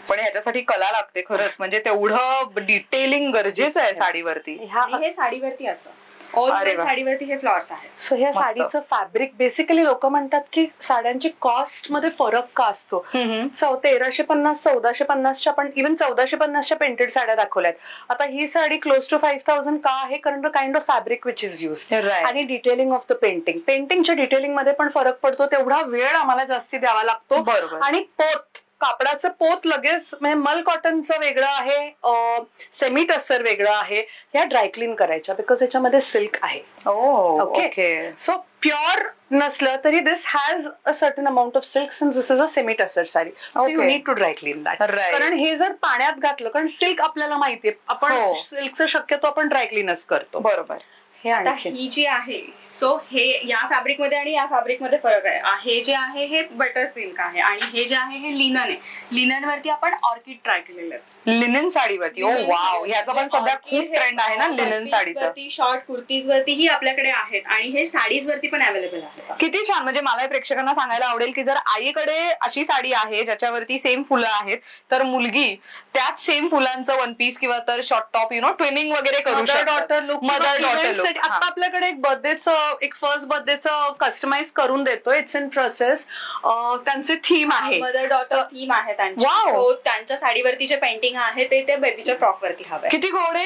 पण ह्याच्यासाठी कला लागते खरंच. म्हणजे तेवढं डिटेलिंग गरजेचं आहे साडीवरती. हे साडीवरती असं साडीवरती हे फ्लॉवर्स आहेत. सो ह्या साडीचं फॅब्रिक बेसिकली लोक म्हणतात की साड्यांची कॉस्ट मध्ये फरक का असतो. 1,350 1450च्या पण इव्हन 1450च्या पेंटेड साड्या दाखवल्यात. आता ही साडी क्लोज टू 5,000 का आहे? कारण the kind of fabric which is use आणि डिटेलिंग ऑफ द पेंटिंगच्या डिटेलिंग मध्ये पण फरक पडतो. तेवढा वेळ आम्हाला जास्ती द्यावा लागतो. बरोबर. आणि पोत कापडाचं पोत लगेच म्हणजे मल कॉटनचं वेगळं आहे, सेमी टस्सर वेगळं आहे. ह्या ड्रायक्लीन करायच्या बिकॉज याच्यामध्ये सिल्क आहे. ओके. सो प्युअर नसलं तरी this has a certain amount of silk since this is a semi tussar sari. So you Okay. Need to dry clean that. Right. कारण हे जर पाण्यात घातलं, कारण सिल्क आपल्याला माहितीये, आपण हो. सिल्कचं शक्यतो आपण ड्राय क्लीनच करतो. बरोबर. हे आता आणखी ही जी आहे सो हे या फॅब्रिक मध्ये आणि या फॅब्रिक मध्ये फरक आहे. हे जे आहे हे बटर सिल्क आहे आणि हे जे आहे हे लिनन आहे. लिनन वरती आपण ऑर्किड ट्राय केलेलं आहे. लिनन साडीवरती. ओ वाव, ह्याचा पण सध्या खूप ट्रेंड आहे ना लिनन साडीचं. शॉर्ट कुर्तीज वरतीही आपल्याकडे आहेत आणि हे साडीज वरती पण अवेलेबल आहे. किती छान. म्हणजे मला प्रेक्षकांना सांगायला आवडेल की जर आईकडे अशी साडी आहे ज्याच्यावरती सेम फुलं आहेत, तर मुलगी त्याच सेम फुलांचं वन पीस किंवा तर शॉर्ट टॉप ट्विनिंग वगैरे करू मदर शकतात. Daughter look, mother daughter look. आता आपल्याकडे एक बर्थडेचं, एक फर्स्ट बर्थडेचं कस्टमाइज करून देतो. It's in process. त्यांचे थीम आहे, मदर डॉटर थीम आहे त्यांची. Wow. So, त्यांच्या साडीवरती जे पेंटिंग आहे ते बेबीच्या फ्रॉक वरती हवंय. किती गोडे.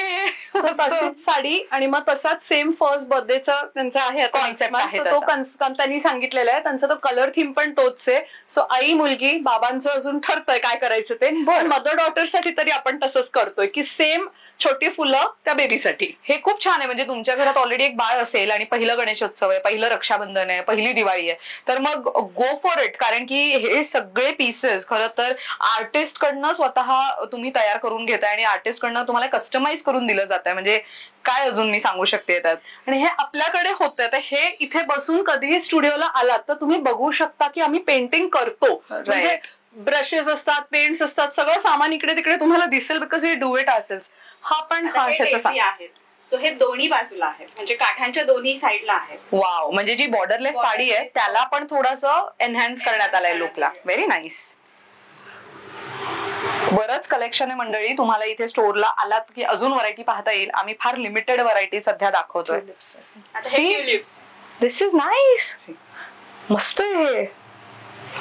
So, तशीच साडी आणि मग तसाच सेम फर्स्ट बर्थडेचा त्यांचा आहे आता Concept next month. आहे तो त्यांनी सांगितलेला आहे. त्यांचा तो कलर थीम पण तोच आहे. सो आई मुलगी बाबांचं अजून ठरतंय काय करायचं ते. मदर डॉटर साठी तरी आपण तसंच करतोय की सेम छोटी फुलं त्या बेबीसाठी. हे खूप छान आहे. म्हणजे तुमच्या घरात ऑलरेडी एक बाळ असेल आणि पहिलं गणेशोत्सव आहे, पहिलं रक्षाबंधन आहे, पहिली दिवाळी आहे, तर मग गो फॉर इट. कारण की हे सगळे पीसेस खरं तर आर्टिस्ट कडनं स्वतः तुम्ही तयार करून घेताय आणि आर्टिस्ट कडनं तुम्हाला कस्टमाइज करून दिलं जात आहे. म्हणजे काय अजून मी सांगू शकते त्यात. आणि हे आपल्याकडे होतंय. तर हे इथे बसून कधीही स्टुडिओला आलात तर तुम्ही बघू शकता की आम्ही पेंटिंग करतो. म्हणजे ब्रशेस असतात, पेंट्स असतात, सगळं सामान इकडे तिकडे तुम्हाला दिसेल बिकॉज वी डू इट असेल्स. हा पण आहेत. सो हे दोन्ही बाजूला आहेत, म्हणजे काठांच्या दोन्ही साईडला आहेत. वाव. म्हणजे जी बॉर्डरलेस साडी आहे त्याला पण थोडंसं एनहान्स करण्यात आलंय लुकला. Very nice. बरंच कलेक्शन आहे मंडळी. तुम्हाला इथे स्टोअरला आलात की अजून व्हरायटी पाहता येईल. आम्ही फार लिमिटेड व्हरायटी सध्या दाखवतोय. आता हे ट्युलिप्स. This is nice. मस्त आहे हे.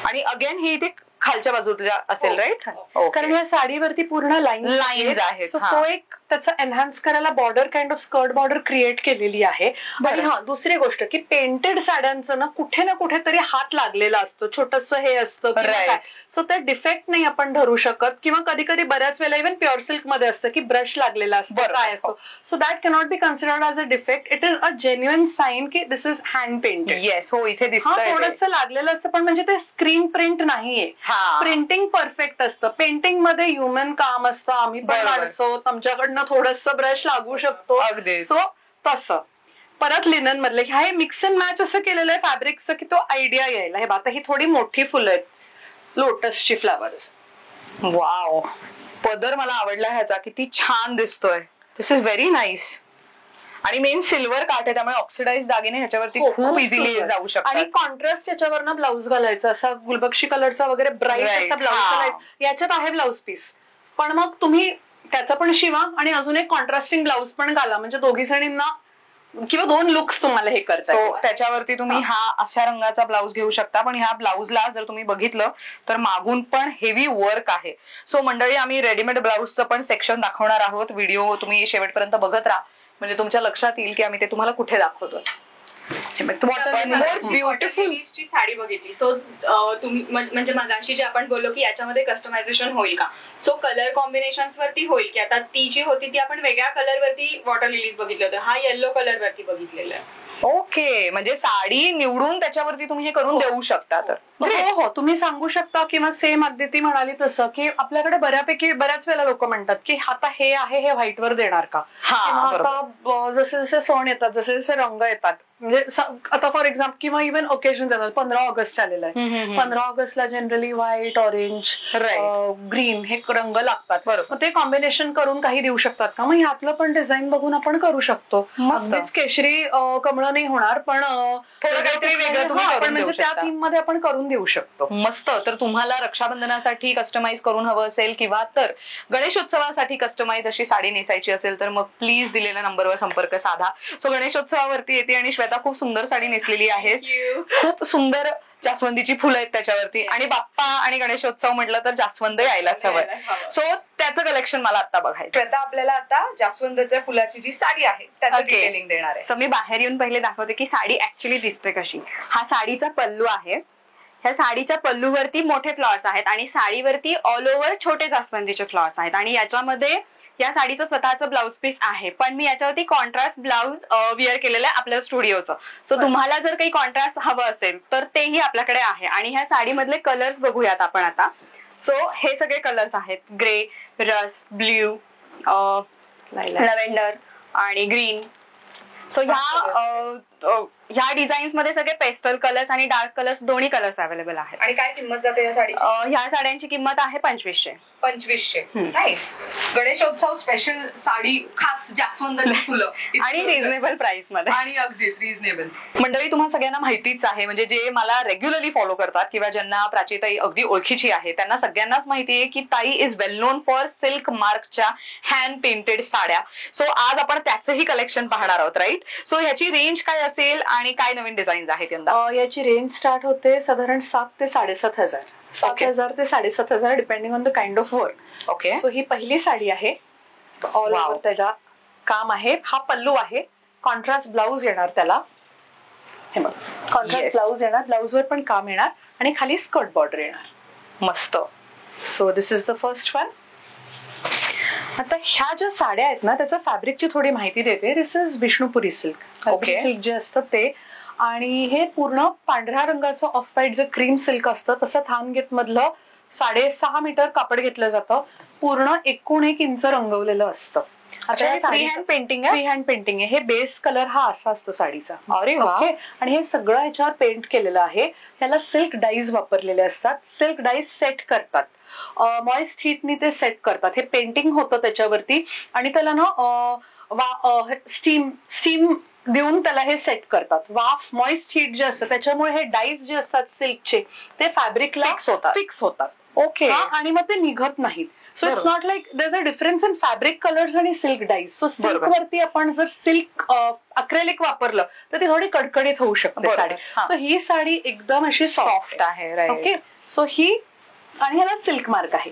आणि अगेन ही इथे खालच्या बाजूला असेल, राईट? कारण या साडीवरती पूर्ण Lines लाईन्स आहेत. सो तो एक त्याचा एनहान्स करायला border kind of skirt border create केलेली आहे. आणि हा दुसरी गोष्ट की पेंटेड साड्यांचं ना कुठेतरी हात लागलेला असतो, छोटस हे असतं. सो ते डिफेक्ट नाही आपण धरू शकत. किंवा कधी कधी बऱ्याच वेळेला इव्हन प्युअर सिल्क मध्ये असतं की ब्रश लागलेला असतो, काय असतो. So that cannot be considered as a defect. It is a genuine sign की this is hand painted. Yes. हो, इथे दिसतंय. थोडंसं लागलेलं असतं पण म्हणजे ते स्क्रीन प्रिंट नाहीये. प्रिंटिंग परफेक्ट असतं. पेंटिंग मध्ये ह्युमन काम असतं. आम्ही पण काढतो, आमच्याकडनं थोडंसं ब्रश लागू शकतो. अगदी. सो तसं. परत लिनन मधले हे मिक्स अँड मॅच असं केलेलं आहे फॅब्रिकचं की तो आयडिया यायला. हे आता ही थोडी मोठी फुलं आहेत, लोटसची फ्लावर्स. वाव. पदर मला आवडला ह्याचा. किती छान दिसतोय. दिस इज व्हेरी नाईस. आणि मेन सिल्वर काठ आहे त्यामुळे ऑक्सिडाइज दागिने ह्याच्यावरती खूप इझिली जाऊ शकतात. आणि कॉन्ट्रास्ट याच्यावर ब्लाऊज घालायचा, असा गुलबक्षी कलरचा वगैरे ब्राईट असा ब्लाऊज घालायचा. याच्यात आहे ब्लाऊज पीस, पण मग तुम्ही त्याचा पण शिवा आणि अजून एक कॉन्ट्रास्टिंग ब्लाऊज पण घाला. म्हणजे दोघी जणींना किंवा दोन लुक्स तुम्हाला हे करता. सो त्याच्यावरती तुम्ही हा अशा रंगाचा ब्लाऊज घेऊ शकता. पण ह्या ब्लाऊजला जर तुम्ही बघितलं तर मागून पण हेवी वर्क आहे. सो मंडळी, आम्ही रेडीमेड ब्लाऊजचं पण सेक्शन दाखवणार आहोत. व्हिडिओ तुम्ही शेवटपर्यंत बघत राहा म्हणजे तुमच्या लक्षात येईल की आम्ही ते तुम्हाला कुठे दाखवतोय. ब्युटिफुल ची साडी बघितली. सो तुम्ही म्हणजे मगाशी जे आपण बोललो की याच्यामध्ये कस्टमायझेशन होईल का. सो कलर कॉम्बिनेशन वरती होईल की आता ती जी होती ती आपण वेगळ्या कलर वरती वॉटर लिलीज बघितलं होतं, हा येलो कलर वरती बघितलेलं आहे. ओके. म्हणजे साडी निवडून त्याच्यावरती तुम्ही हे करून देऊ शकता. तर हो, तुम्ही सांगू शकता. किंवा सेम अगदी ती म्हणाली तसं की आपल्याकडे बऱ्याच वेळेला लोक म्हणतात की आता हे आहे हे व्हाईट वर देणार का. आता जसे जसे सण येतात, जसे जसे रंग येतात, म्हणजे आता फॉर एक्झाम्पल किंवा इव्हन ओकेजन येतात. 15 ऑगस्ट आलेलं आहे. 15 ऑगस्टला जनरली व्हाईट, ऑरेंज, ग्रीन हे रंग लागतात. मग ते कॉम्बिनेशन करून काही देऊ शकतात का. मग ह्यातलं पण डिझाईन बघून आपण करू शकतो. अगदीच केशरी कमळं नाही होणार, पण थोडं काहीतरी वेगळं तुम्ही करून म्हणजे देऊ त्या शकता. थीम मध्ये आपण करून देऊ शकतो. मस्त. तर तुम्हाला रक्षाबंधनासाठी कस्टमाइज करून हवं असेल किंवा तर गणेशोत्सवासाठी कस्टमाइज अशी साडी नेसायची असेल तर मग प्लीज दिलेल्या नंबरवर संपर्क साधा. सो गणेशोत्सवावरती येते आणि श्वेता खूप सुंदर साडी नेसलेली आहे. खूप सुंदर जास्वंदीची फुलं आहेत त्याच्यावरती. आणि बाप्पा आणि गणेशोत्सव म्हटलं तर जास्वंद यायलाच हवंय. सो त्याचं कलेक्शन मला आता बघायचं. श्वेता आपल्याला आता जास्वंदच्या फुलाची जी साडी आहे त्याचं डिटेलिंग देणार आहे. सो मी बाहेर येऊन पहिले दाखवते की साडी ऍक्च्युली दिसते कशी. हा साडीचा पल्लू आहे. ह्या साडीच्या पल्लूवरती मोठे फ्लॉर्स आहेत आणि साडीवरती ऑल ओव्हर छोटे जास्वंदीचे फ्लॉर्स आहेत आणि याच्यामध्ये या साडीचं स्वतःचं ब्लाउज पीस आहे, पण मी याच्यावरती कॉन्ट्रास्ट ब्लाउज वेअर केलेलं आहे आपल्या स्टुडिओचं. सो तुम्हाला जर काही कॉन्ट्रास्ट हवं असेल तर तेही आपल्याकडे आहे. आणि ह्या साडीमधले कलर्स बघूयात आपण आता. सो हे सगळे कलर्स आहेत, ग्रे, रस्ट, ब्ल्यू, लव्हेंडर आणि ग्रीन. सो ह्या डिझाईन्स मध्ये सगळे पेस्टल कलर्स आणि डार्क कलर्स दोन्ही कलर्स अवेलेबल आहेत. आणि काय किंमत जाते या साडीची? ह्या साड्यांची किंमत आहे 2500. 2500. नाईस. गणेशोत्सव स्पेशल साडी, खास जास्वंदाची फुलं आणि रिझनेबल प्राइस मध्ये. आणि अगदीच रिझनेबल. मंडळी, तुम्हाला सगळ्यांना माहितीच आहे, म्हणजे जे मला रेग्युलरली फॉलो करतात किंवा ज्यांना प्राचीताई अगदी ओळखीची आहे त्यांना सगळ्यांनाच माहिती आहे की ताई is well known for silk मार्कच्या हँड पेंटेड साड्या. सो आज आपण त्याचंही कलेक्शन पाहणार आहोत, राईट? सो ह्याची रेंज काय असेल आणि काय नवीन डिझाईन्स आहेत यंदा? याची रेंज स्टार्ट होते साधारण 7 ते 7,500. 7,000 ते 7,500 depending on the kind of work. Okay. So ही पहिली साडी आहे, ऑल Wow. ओव्हर त्याला काम आहे. हा पल्लू आहे, कॉन्ट्रास्ट ब्लाउज येणार त्याला. हे बघ, कॉन्ट्रास्ट Yes. ब्लाउज येणार, ब्लाउजवर पण काम येणार आणि खाली स्कर्ट बॉर्डर येणार. मस्त. So this is the first one. आता ह्या ज्या साड्या आहेत ना, त्याचं फॅब्रिकची थोडी माहिती देते. This is Vishnupuri silk. Okay. Silk जे असतं ते, आणि हे पूर्ण पांढऱ्या रंगाचं ऑफ व्हाईट जे क्रीम सिल्क असतं तसं थानगेट मधलं 6.5 मीटर कापड घेतलं जातं. पूर्ण 1 इंच रंगवलेलं असतं. फ्री हँड पेंटिंग आहे. फ्री हँड पेंटिंग आहे. हे बेस कलर हा असा असतो साडीचा. अरे वा. ओके. आणि हे सगळं ह्याच्यावर पेंट केलेलं आहे. ह्याला सिल्क डाईज वापरलेले असतात. सिल्क डाईज सेट करतात, मॉइस्ट हीटनी ते सेट करतात. हे पेंटिंग होतं त्याच्यावरती आणि त्याला ना स्टीम देऊन त्याला हे सेट करतात. वाफ, मॉइस्ट हीट जे असतं त्याच्यामुळे हे डाईज जे असतात सिल्कचे ते फॅब्रिकला फिक्स होतात. ओके. आणि मग ते निघत नाहीत. So it's not like there is a difference in fabric colours आणि सिल्क डाईज. सो सिल्क वरती आपण जर सिल्क अक्रेलिक वापरलं तर ती थोडी कडकडीत होऊ शकते साडी. सो ही साडी एकदम अशी सॉफ्ट आहे, राईट? ओके. सो ही, आणि ह्याला सिल्क मार्क आहे.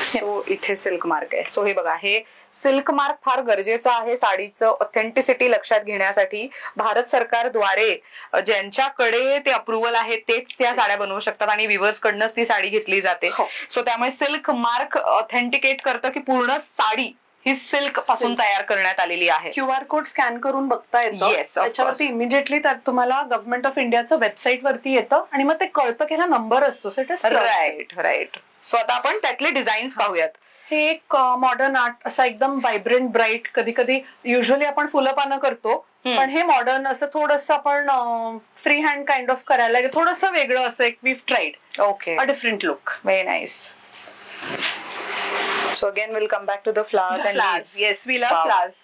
सो इथे सिल्क मार्क आहे. सो हे बघा, हे सिल्क मार्क फार गरजेचं आहे साडीचं ऑथेंटिसिटी लक्षात घेण्यासाठी. भारत सरकारद्वारे ज्यांच्याकडे ते अप्रुव्हल आहे तेच त्या साड्या बनवू शकतात आणि व्ह्युअर्स कडनंच ती साडी घेतली जाते. सो त्यामुळे सिल्क मार्क ऑथेंटिकेट करतं की पूर्ण साडी ही सिल्क पासून तयार करण्यात आलेली आहे. QR कोड स्कॅन करून बघता येतं. Yes, of त्याच्यावरती course. इमिजिएटली तुम्हाला गव्हर्नमेंट ऑफ इंडियाचं वेबसाईट वरती येतं आणि मग ते कळतं की ह्याला नंबर असतो. राईट. सो आता आपण त्यातले डिझाईन्स पाहूयात. हे एक मॉडर्न आर्ट, असा एकदम व्हायब्रंट ब्राईट. कधी कधी युजली आपण फुलं पानं करतो, पण हे मॉडर्न असं थोडंसं आपण फ्री हँड काइंड ऑफ करायला थोडंसं वेगळं असं एक we tried okay. A different look. Very nice. So again will come back to the flowers. Yes, we love flowers.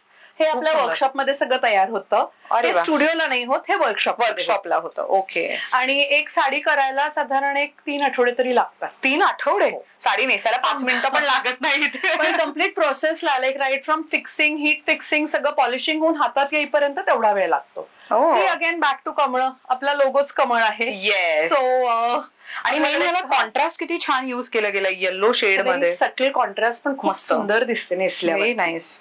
हे आपल्या वर्कशॉप मध्ये सगळं तयार होतं. अरे वा. स्टुडिओला नाही होत, हे वर्कशॉपला होतं. ओके. आणि एक साडी करायला साधारण 3 आठवडे तरी लागतात. 3 आठवडे? साडी नेसायला 5 मिनिटं पण लागत नाहीत. पण कम्प्लीट प्रोसेसला like right from fixing, heat fixing, सगळं पॉलिशिंग होऊन हातात येईपर्यंत तेवढा वेळ लागतो. अगेन बॅक टू कमळ. आपला लोगोच कमळ आहे. येस. सो आणि मेन ह्याला कॉन्ट्रास्ट किती छान युज केलं गेलं येलो शेड मध्ये. सटल कॉन्ट्रास्ट पण खूप मस्त. सुंदर दिसते नेसल्यावर. Very nice.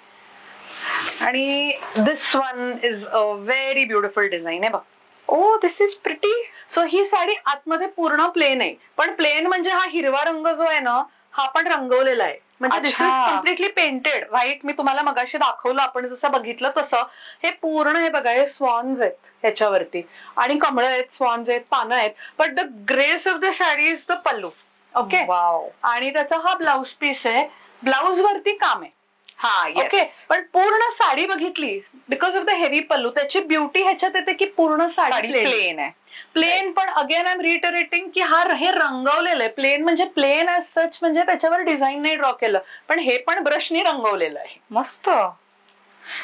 आणि this one is a very beautiful design आहे बघ. Oh, this is pretty. So ही साडी आतमध्ये पूर्ण प्लेन आहे, पण प्लेन म्हणजे हा हिरवा रंग जो आहे ना हा पण रंगवलेला आहे. म्हणजे दिस इज कम्प्लिटली पेंटेड व्हाईट. मी तुम्हाला मगाशी दाखवलं, आपण जसं बघितलं तसं. हे पूर्ण, हे बघा, हे स्वॉन्स आहेत ह्याच्यावरती आणि कमळं आहेत, स्वॉन्स आहेत, पानं आहेत. But the grace of the sari is the pallu. Okay. Wow. आणि त्याचा हा ब्लाउज पीस आहे. ब्लाउज वरती काम आहे. हा, ओके. पण पूर्ण साडी बघितली, बिकॉज ऑफ द हेवी पल्लू, त्याची ब्युटी ह्याच्यात येते की पूर्ण साडी प्लेन आहे. प्लेन. पण अगेन आय एम रिटरेटिंग की हे रंगवलेलं आहे. प्लेन म्हणजे प्लेन ऍज सच, म्हणजे त्याच्यावर डिझाईन नाही ड्रॉ केलं, पण हे पण ब्रशनी रंगवलेलं आहे. मस्त.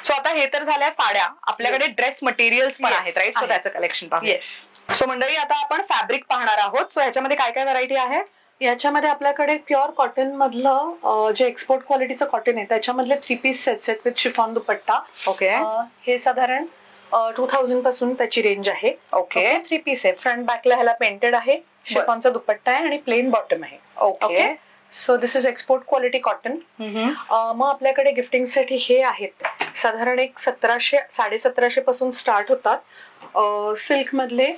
सो आता हे तर झाल्या साड्या. आपल्याकडे ड्रेस मटेरियल्स पण आहेत, राईट? सो त्याचं कलेक्शन पाहू. येस. सो मंडळी, आता आपण फॅब्रिक पाहणार आहोत. सो ह्याच्यामध्ये काय काय व्हरायटी आहे? याच्यामध्ये आपल्याकडे प्युअर कॉटन मधलं जे एक्सपोर्ट क्वालिटीचं कॉटन आहे त्याच्यामधले 3 पीस सेट्स आहेत विथ शिफॉन दुपट्टा. ओके. हे साधारण 2000 पासून त्याची रेंज आहे. ओके. 3 पीस आहे. फ्रंट बॅकला ह्याला पेंटेड आहे, शिफॉनचा दुपट्टा आहे आणि प्लेन बॉटम आहे. Okay. So this is export quality cotton. मग आपल्याकडे गिफ्टिंग साठी हे आहेत, साधारण एक 1700 1750 पासून स्टार्ट होतात. सिल्क मधले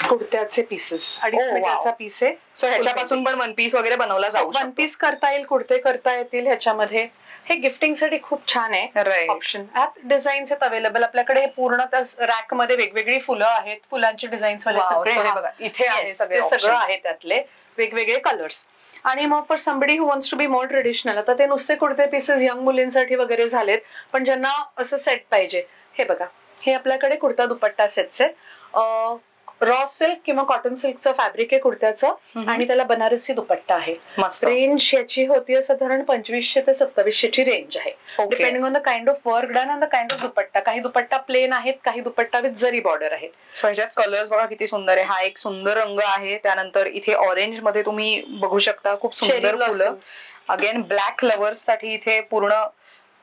कुर्त्याचे पीसेस 2.5 Oh, wow. मीटरचा पीस आहे. सो ह्याच्यापासून पण वन पीस वगैरे बनवला जाऊ वन पीस करता येईल, कुर्ते करता येतील ह्याच्यामध्ये. हे गिफ्टिंग साठी खूप छान आहे Right. ऑप्शन. यात डिझाईन्स आहेत अवेलेबल आपल्याकडे. हे पूर्ण त्या रॅक मध्ये वेगवेगळी फुलं आहेत, फुलांची डिझाईन्स वाले Wow, सगळे so हे हा- बघा, इथे आहे Yes, सगळे ते सगळं options. आहे त्यातले वेगवेगळे कलर्स. आणि मग for somebody who wants to be more traditional, आता ते नुसते कुर्ते पीसेस यंग मुलींसाठी वगैरे झालेत, पण ज्यांना असं सेट पाहिजे, हे बघा, हे आपल्याकडे कुर्ता दुपट्टा सेट्स आहेत. रॉ सिल्क किंवा कॉटन सिल्कचं फॅब्रिक आहे कुर्त्याचं, आणि त्याला बनारसी दुपट्टा आहे. मस्त. रेंज याची होती साधारण 2500 ते 2700 ची रेंज आहे, Okay. Depending on the kind of work done and the kind of dupatta. काही दुपट्टा प्लेन आहेत, काही दुपट्टा विथ जरी बॉर्डर आहेत. सो ह्याच्यात कलर्स बघा किती सुंदर आहे. हा एक सुंदर रंग आहे. त्यानंतर इथे ऑरेंज मध्ये तुम्ही बघू शकता खूप चेरी सुंदर फुलं. ब्लॉसम्स. अगेन ब्लॅक लवर्स साठी इथे पूर्ण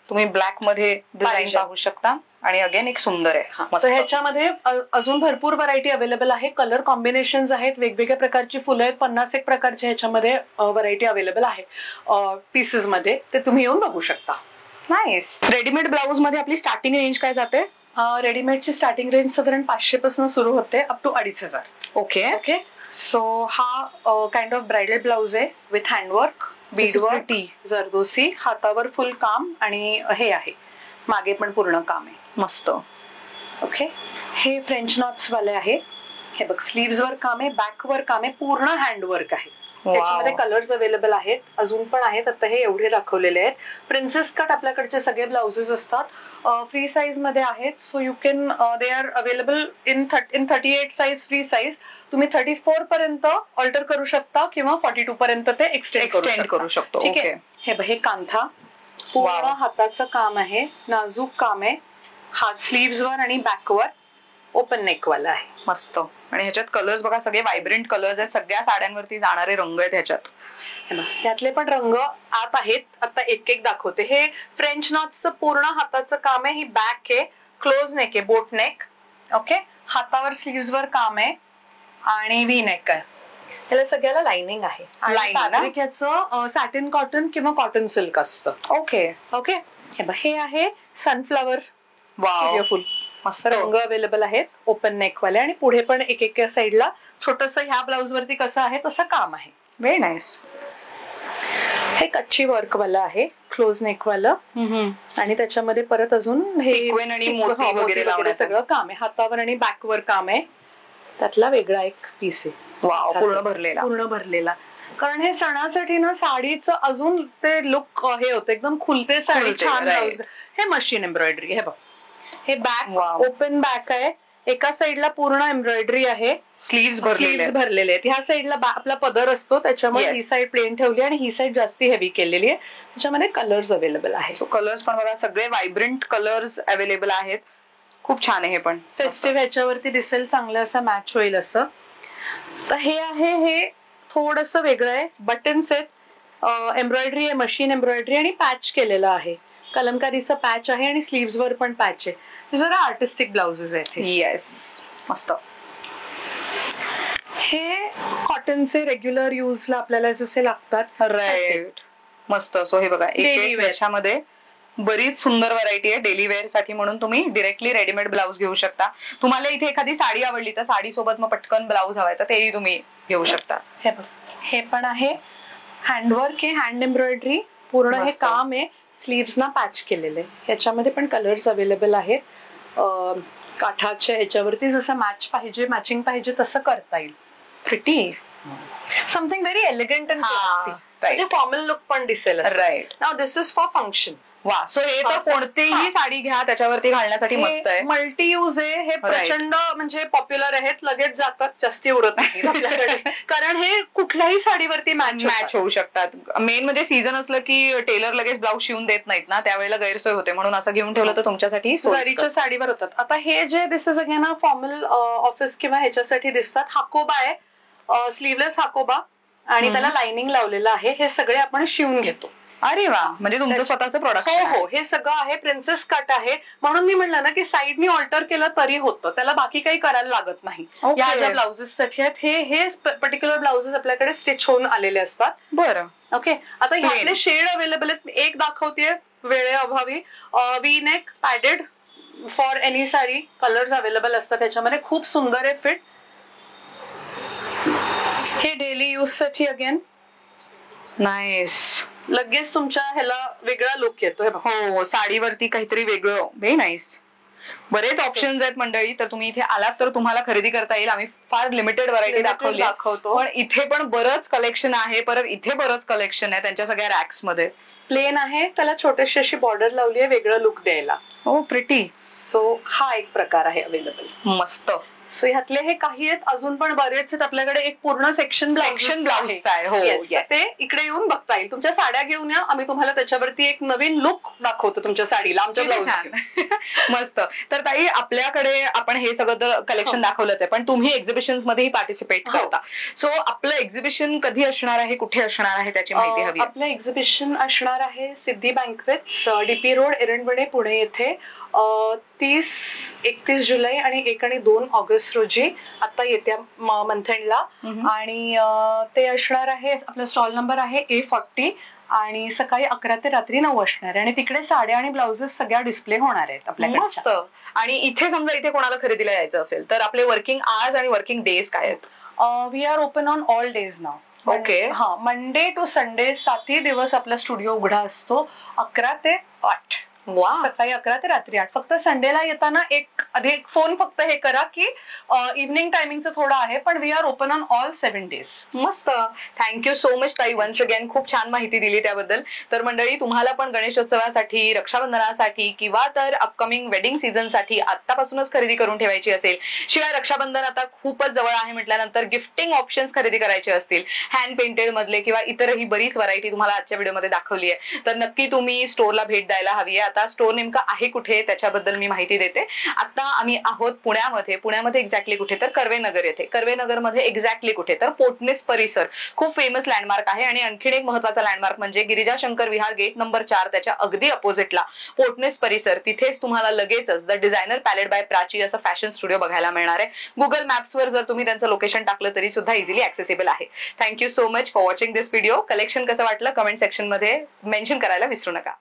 तुम्ही ब्लॅक मध्ये डिझाईन पाहिजे. पाहू शकता. आणि अगेन एक सुंदर आहे. मस्त. तर ह्याच्यामध्ये अजून भरपूर व्हरायटी अवेलेबल आहे. कलर कॉम्बिनेशन आहेत, वेगवेगळ्या प्रकारची फुलं आहेत. 50 एक प्रकारचे ह्याच्यामध्ये व्हरायटी अवेलेबल आहे पीसेस मध्ये. ते तुम्ही येऊन बघू शकता. नाईस. रेडीमेड ब्लाऊज मध्ये आपली स्टार्टिंग रेंज काय जाते? रेडीमेडची स्टार्टिंग रेंज साधारण 500 पासून सुरू होते up to 2500. Okay. Okay. So हा काइंड ऑफ ब्रायडल ब्लाउज आहे विथ हँडवर्क, बीडवर्क, जरदोसी, हातावर फुल काम, आणि हे आहे मागे पण पूर्ण काम आहे. मस्त. ओके. हे फ्रेंच नॉट्स वाले आहे. हे बघ, स्लीव्स वर काम आहे, बॅक वर काम आहे, पूर्ण हँडवर्क आहे. त्याच्यामध्ये कलर्स अवेलेबल आहेत, अजून पण आहेत. आता हे एवढे दाखवलेले आहेत. प्रिन्सेस कट आपल्याकडचे सगळे ब्लाउजेस असतात, फ्री साईज मध्ये आहेत. So you can, they are available in 38 size, free size. तुम्ही 34 पर्यंत ऑल्टर करू शकता किंवा 42 पर्यंत ते एक्सटेंड करू शकतो. ठीक आहे. हे बघ, हे कांथा पूर्ण Wow. हाताचं काम आहे, नाजूक काम आहे. हात स्लीव्स वर आणि बॅकवर ओपन नेक वाला आहे. मस्त. आणि ह्याच्यात कलर्स बघा, सगळे व्हायब्रंट कलर्स आहेत. सगळ्या साड्यांवरती जाणारे रंग आहेत ह्याच्यात. हे बघ, यातले पण रंग आत आहेत. आता एक एक दाखवते. हे फ्रेंच नॉट्सचं पूर्ण हाताचं काम आहे. ही बॅक आहे, क्लोज नेक आहे, बोट नेक. ओके. हातावर स्लीव्स वर काम आहे आणि व्ही नेक आहे. याला सगळ्याला लाइनिंग आहे. Lining ना? फॅब्रिक याचं सॅटिन कॉटन किंवा कॉटन सिल्क असतं. ओके. ओके. हे बघ, हे आहे सनफ्लॉवर वाव. फुल. मस्त. रंग अवेलेबल आहेत, ओपन नेक वाले, आणि पुढे पण एक एक साईडला छोटस ह्या ब्लाउज वरती कसं आहे तसं काम आहे. Very nice. हे कच्ची वर्क वाला आहे, क्लोज नेक वालं, आणि त्याच्यामध्ये परत अजून हे Sequin आणि मोती हा, वगैरे लावण्याचं. सगळं काम आहे. हातावर आणि बॅकवर काम आहे. त्यातला वेगळा एक पीस आहे. वाव. पूर्ण भरलेला. पूर्ण भरलेला. कारण हे सणासाठी ना साडीचं अजून ते लुक हे होतं, एकदम खुलते साडी, खुलते, छान right. ब्लाउज. हे मशीन एम्ब्रॉयडरी. हे बघ, हे बॅक Wow. ओपन बॅक आहे. एका साईडला पूर्ण एम्ब्रॉयडरी आहे, स्लीव्स भरलेले स्लीव्स आहेत. भरलेले आहेत. ह्या साईडला आपला पदर असतो, त्याच्यामुळे Yes. ही साईड प्लेन ठेवली आणि ही साईड जास्ती हेवी केलेली आहे. त्याच्यामध्ये कलर्स अवेलेबल आहे. सो कलर्स पण बघा, सगळे व्हायब्रंट कलर्स अवेलेबल आहेत. खूप छान आहे हे पण. फेस्टिव्ह ह्याच्यावरती दिसेल, चांगलं असं मॅच होईल असं. तर हे आहे, हे थोडस वेगळं आहे. बटन्स आहेत, एम्ब्रॉयडरी आहे, मशीन एम्ब्रॉयडरी, आणि पॅच केलेलं आहे. कलमकारीचं पॅच आहे आणि स्लीव्स वर पण पॅच आहे. हे जरा आर्टिस्टिक ब्लाउजेस आहेत हे. येस. मस्त. हे कॉटनचे रेग्युलर युजला आपल्याला जसे लागतात तसे. राईट. मस्त. सो हे बघा, Daily एक wear. याच्यामध्ये बरीच सुंदर व्हरायटी आहे डेली वेअर साठी, म्हणून तुम्ही डिरेक्टली रेडीमेड ब्लाऊज घेऊ शकता. तुम्हाला इथे एखादी साडी आवडली तर साडी सोबत मग पटकन ब्लाऊज हवाय तर तेही तुम्ही घेऊ शकता. हे बघ, हे पण आहे हँडवर्क आहे, हँड एम्ब्रॉयडरी, पूर्ण हे मस्त. काम आहे. स्लीव्स ना पॅच केलेले. ह्याच्यामध्ये पण कलर्स अवेलेबल आहेत. काठाच्या ह्याच्यावरती जसं मॅच पाहिजे, मॅचिंग पाहिजे तसं करता येईल. Pretty. Something very elegant and हा, म्हणजे फॉर्मल लुक पण दिसेल. Right. Now this is for function. वा. सो हे तर हा. कोणतीही साडी घ्या त्याच्यावरती घालण्यासाठी मस्त आहे. मल्टी यूज आहे. हे प्रचंड म्हणजे पॉप्युलर आहेत, लगेच जातात, जास्ती उरत नाही आपल्याकडे. कारण हे कुठल्याही साडीवरती मॅच होऊ शकतात. मेन म्हणजे सीझन असलं की टेलर लगेच ब्लाऊज शिवून देत नाहीत ना, त्यावेळेला गैरसोय होते. म्हणून असं घेऊन ठेवलं तर तुमच्यासाठी जरीच्या साडीवर होतात. आता हे जे दिसेस अगेन फॉर्मल ऑफिस किंवा ह्याच्यासाठी दिसतात. हाकोबा आहे, स्लीवलेस हाकोबा, आणि त्याला लाइनिंग लावलेलं आहे. हे सगळे आपण शिवून घेतो. अरे वा. म्हणजे तुमचं स्वतःचं प्रोडक्ट. हो हो, हे सगळं आहे. प्रिन्सेस कट आहे, म्हणून मी म्हणलं ना की साईडनी ऑल्टर केलं तरी होतं, त्याला बाकी काही करायला लागत नाही. Okay. या ज्या ब्लाउजेस साठी आहेत, हे पर्टिक्युलर ब्लाउजेस आपल्याकडे स्टिच होऊन आलेले असतात. बरं. ओके. आता ह्यातले शेड अवेलेबल आहेत. एक दाखवतेय वेळेअभावी. V neck, padded for any sari, colours available असतात त्याच्यामध्ये. खूप सुंदर आहे फिट. हे डेली यूज साठी अगेन नाईस. लगेच तुमच्या ह्याला वेगळा लुक येतो. हे बघा. हो, साडीवरती काहीतरी वेगळं. Very nice. बरेच ऑप्शन्स आहेत मंडळी, तर तुम्ही इथे आलात तर तुम्हाला खरेदी करता येईल. आम्ही फार लिमिटेड व्हरायटी दाखवली, दाखवतो. पण इथे पण बरंच कलेक्शन आहे. परत इथे बरंच कलेक्शन आहे त्यांच्या सगळ्या रॅक्स मध्ये. प्लेन आहे, त्याला छोटीशी अशी बॉर्डर लावली आहे वेगळं लुक द्यायला. हो, प्रिटी. सो हा एक प्रकार आहे अवेलेबल. मस्त. सो ह्यातले हे काही आहेत, अजून पण बरेच आहेत. आपल्याकडे एक पूर्ण सेक्शन ब्लाउज आहे. हो, Yes, ते इकडे येऊन बघता येईल. तुमच्या साड्या घेऊन या, आम्ही तुम्हाला त्याच्यावरती एक नवीन लुक दाखवतो तुमच्या साडीला आमच्या ब्लाउज. मस्त. तर ताई, आपल्याकडे आपण हे सगळं कलेक्शन दाखवलंच आहे, पण तुम्ही एक्झिबिशन मध्येही पार्टिसिपेट करता. सो आपलं एक्झिबिशन कधी असणार आहे, कुठे असणार आहे, त्याची माहिती हवी. आपलं एक्झिबिशन असणार आहे सिद्धी बँकवेट्स, DP रोड, एरंडवणे, पुणे येथे 30, 31 जुलै आणि 1 आणि 2 ऑगस्ट रोजी आता येत्या मंथ एंडला. आणि ते असणार आहे, आपला स्टॉल नंबर आहे A40 आणि सकाळी 11 ते रात्री 9 असणार आहे. आणि तिकडे साड्या आणि ब्लाउजेस सगळ्या डिस्प्ले होणार आहेत आपल्याकडे. मस्त. आणि इथे समजा इथे कोणाला खरेदीला यायचं असेल तर आपले वर्किंग आवर्स आणि वर्किंग डेज काय आहेत? We are open on all days now. Okay. हा, मंडे टू संडे 7 दिवस आपला स्टुडिओ उघडा असतो, 11 ते 8. वा. सकाळी 11 ते रात्री 8. फक्त संडेला येताना एक आधी एक फोन फक्त हे करा की इव्हनिंग टायमिंगचं थोडं आहे, पण we are open on all 7 days. मस्त. थँक्यू सो मच ताई, वन्स अगेन खूप छान माहिती दिली त्याबद्दल. तर मंडळी, तुम्हाला पण गणेशोत्सवासाठी, रक्षाबंधनासाठी किंवा तर अपकमिंग वेडिंग सीझन साठी आतापासूनच खरेदी करून ठेवायची असेल, शिवाय रक्षाबंधन आता खूपच जवळ आहे म्हटल्यानंतर गिफ्टिंग ऑप्शन्स खरेदी करायचे असतील, हँड पेंटेड मधले किंवा इतरही बरीच व्हरायटी तुम्हाला आजच्या व्हिडिओमध्ये दाखवली आहे, तर नक्की तुम्ही स्टोअरला भेट द्यायला हवी आहे. आता स्टोअर नेमका आहे कुठे त्याच्याबद्दल मी माहिती देते. आता आम्ही आहोत पुण्यामध्ये एक्झॅक्टली कुठे तर कर्वेनगर येथे. कर्वेनगरमध्ये एक्झॅक्टली कुठे तर पोटनेस परिसर खूप फेमस लँडमार्क आहे. आणि आणखीन एक महत्वाचा लँडमार्क म्हणजे गिरिजा शंकर विहार गेट नंबर 4, त्याच्या अगदी अपोजिटला पोटनेस परिसर. तिथेच तुम्हाला लगेचच the designer palette by Prachi असं फॅशन स्टुडिओ बघायला मिळणार आहे. गुगल मॅप्सवर जर तुम्ही त्यांचं लोकेशन टाकलं तरी सुद्धा इझिली ऍक्सेसिबल आहे. Thank you so much for watching this video. Collection कसं वाटलं कमेंट सेक्शन मध्ये मेन्शन करायला विसरू नका.